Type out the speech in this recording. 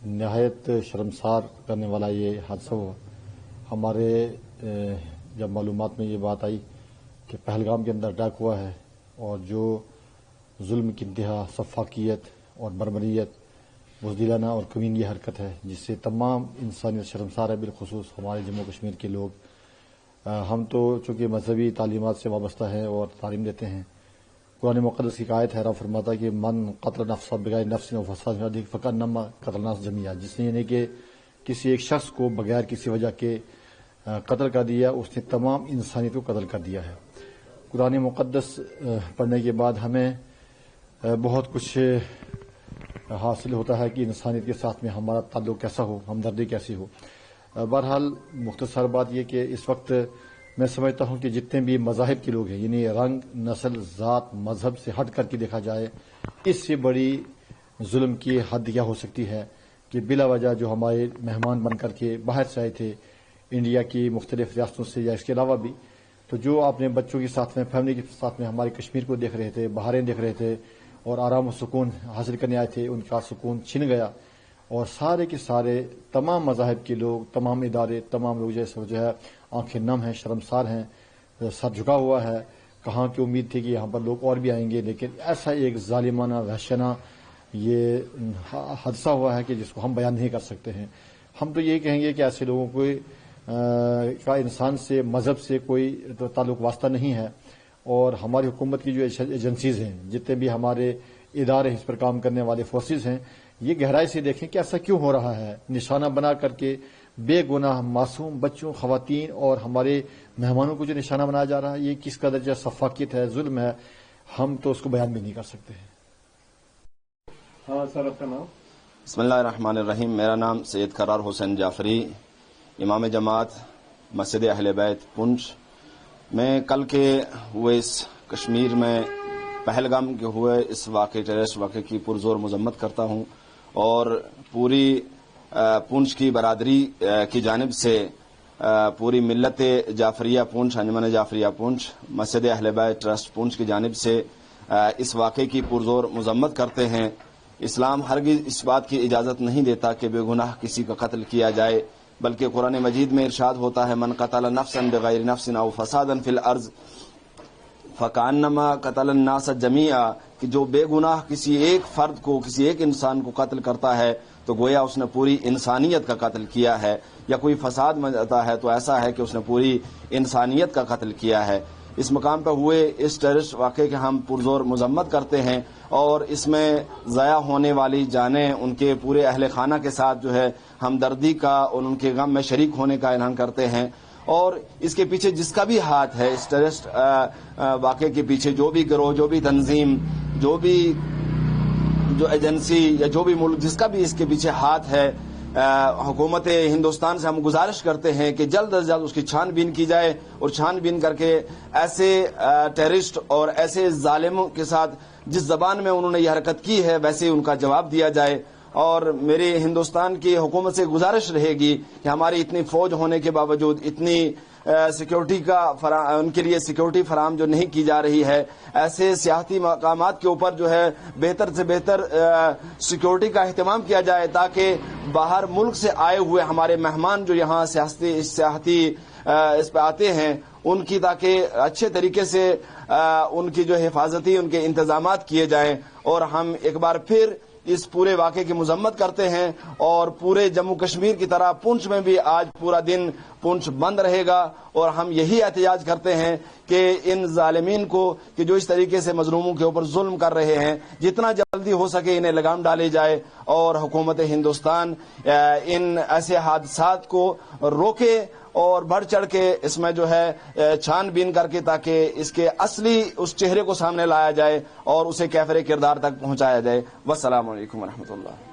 نہایت شرمسار کرنے والا یہ حادثہ ہوا. ہمارے جب معلومات میں یہ بات آئی کہ پہلگام کے اندر اٹیک ہوا ہے اور جو ظلم کی انتہا، سفاکیت اور بربریت، بزدلانہ اور کمینگی حرکت ہے جس سے تمام انسانیت شرمسار ہے، بالخصوص ہمارے جموں کشمیر کے لوگ. ہم تو چونکہ مذہبی تعلیمات سے وابستہ ہیں اور تعلیم دیتے ہیں. قرآن مقدس کی آیت ہے، رب فرماتا ہے کہ من قتل نفسا بغیر نفس و فساد فکانما قتل الناس جميعا، جس نے یعنی کہ کسی ایک شخص کو بغیر کسی وجہ کے قتل کر دیا، اس نے تمام انسانیت کو قتل کر دیا ہے. قرآن مقدس پڑھنے کے بعد ہمیں بہت کچھ حاصل ہوتا ہے کہ انسانیت کے ساتھ میں ہمارا تعلق کیسا ہو، ہمدردی کیسی ہو. بہرحال مختصر بات یہ کہ اس وقت میں سمجھتا ہوں کہ جتنے بھی مذاہب کے لوگ ہیں، یعنی رنگ، نسل، ذات، مذہب سے ہٹ کر کے دیکھا جائے، اس سے بڑی ظلم کی حد کیا ہو سکتی ہے کہ بلا وجہ جو ہمارے مہمان بن کر کے باہر سے آئے تھے انڈیا کی مختلف ریاستوں سے یا اس کے علاوہ بھی، تو جو اپنے بچوں کے ساتھ میں، فیملی کے ساتھ میں ہمارے کشمیر کو دیکھ رہے تھے، بہاریں دیکھ رہے تھے اور آرام و سکون حاصل کرنے آئے تھے، ان کا سکون چھن گیا. اور سارے کے سارے تمام مذاہب کے لوگ، تمام ادارے، تمام لوگ جیسے جو ہے آنکھیں نم ہیں، شرمسار ہیں، سر جھکا ہوا ہے. کہاں کی امید تھی کہ یہاں پر لوگ اور بھی آئیں گے، لیکن ایسا ایک ظالمانہ، وحشیانہ یہ حادثہ ہوا ہے کہ جس کو ہم بیان نہیں کر سکتے ہیں. ہم تو یہی کہیں گے کہ ایسے لوگوں کو کا انسان سے، مذہب سے کوئی تعلق واسطہ نہیں ہے. اور ہماری حکومت کی جو ایجنسیز ہیں، جتنے بھی ہمارے ادارے اس پر کام کرنے والے فورسز ہیں، یہ گہرائی سے دیکھیں کہ ایسا کیوں ہو رہا ہے. نشانہ بنا کر کے بے گناہ معصوم بچوں، خواتین اور ہمارے مہمانوں کو جو نشانہ بنایا جا رہا ہے، یہ کس قدر جو سفاکیت ہے، ظلم ہے، ہم تو اس کو بیان بھی نہیں کر سکتے ہیں. ہاں سر، آپ کا نام؟ بسم اللہ الرحمن الرحیم. میرا نام سید قرار حسین جعفری، امام جماعت مسجد اہل بیت پونچھ. میں کل کے ہوئے اس کشمیر میں پہلگام کے ہوئے اس ٹیررسٹ واقعے کی پرزور مذمت کرتا ہوں اور پوری پونچھ کی برادری کی جانب سے پوری ملت جعفریہ پونچھ، انجمن جعفریہ پونچھ، مسجد اہل بیت ٹرسٹ پونچھ کی جانب سے اس واقعے کی پرزور مذمت کرتے ہیں. اسلام ہرگز اس بات کی اجازت نہیں دیتا کہ بے گناہ کسی کا قتل کیا جائے، بلکہ قرآن مجید میں ارشاد ہوتا ہے من قتل نفسا بغیر نفس او فسادا فی الارض فکانما قتل الناس جمیعا، کہ جو بے گناہ کسی ایک فرد کو، کسی ایک انسان کو قتل کرتا ہے تو گویا اس نے پوری انسانیت کا قتل کیا ہے، یا کوئی فساد مچاتا ہے تو ایسا ہے کہ اس نے پوری انسانیت کا قتل کیا ہے. اس مقام پہ ہوئے اس ٹیررسٹ واقعے کے ہم پرزور مذمت کرتے ہیں اور اس میں ضائع ہونے والی جانیں، ان کے پورے اہل خانہ کے ساتھ جو ہے ہمدردی کا اور ان کے غم میں شریک ہونے کا اعلان کرتے ہیں. اور اس کے پیچھے جس کا بھی ہاتھ ہے، اس ٹیررسٹ واقعے کے پیچھے جو بھی گروہ، جو بھی تنظیم، جو ایجنسی یا جو بھی ملک جس کا بھی اس کے پیچھے ہاتھ ہے، حکومت ہندوستان سے ہم گزارش کرتے ہیں کہ جلد از جلد اس کی چھان بین کی جائے اور چھان بین کر کے ایسے ٹیررسٹ اور ایسے ظالموں کے ساتھ جس زبان میں انہوں نے یہ حرکت کی ہے ویسے ان کا جواب دیا جائے. اور میری ہندوستان کی حکومت سے گزارش رہے گی کہ ہماری اتنی فوج ہونے کے باوجود اتنی سیکیورٹی کا ان کے لیے سیکیورٹی فراہم جو نہیں کی جا رہی ہے، ایسے سیاحتی مقامات کے اوپر جو ہے بہتر سے بہتر سیکیورٹی کا اہتمام کیا جائے تاکہ باہر ملک سے آئے ہوئے ہمارے مہمان جو یہاں سیاحتی اس پہ آتے ہیں ان کی تاکہ اچھے طریقے سے ان کی جو حفاظتی ان کے انتظامات کیے جائیں. اور ہم ایک بار پھر اس پورے واقعے کی مذمت کرتے ہیں اور پورے جموں کشمیر کی طرح پونچھ میں بھی آج پورا دن پونچھ بند رہے گا اور ہم یہی احتجاج کرتے ہیں کہ ان ظالمین کو کہ جو اس طریقے سے مظلوموں کے اوپر ظلم کر رہے ہیں، جتنا جلدی ہو سکے انہیں لگام ڈالی جائے اور حکومت ہندوستان ان ایسے حادثات کو روکے اور بڑھ چڑھ کے اس میں جو ہے چھان بین کر کے تاکہ اس کے اصلی اس چہرے کو سامنے لایا جائے اور اسے کیفر کردار تک پہنچایا جائے. والسلام علیکم ورحمۃ اللہ.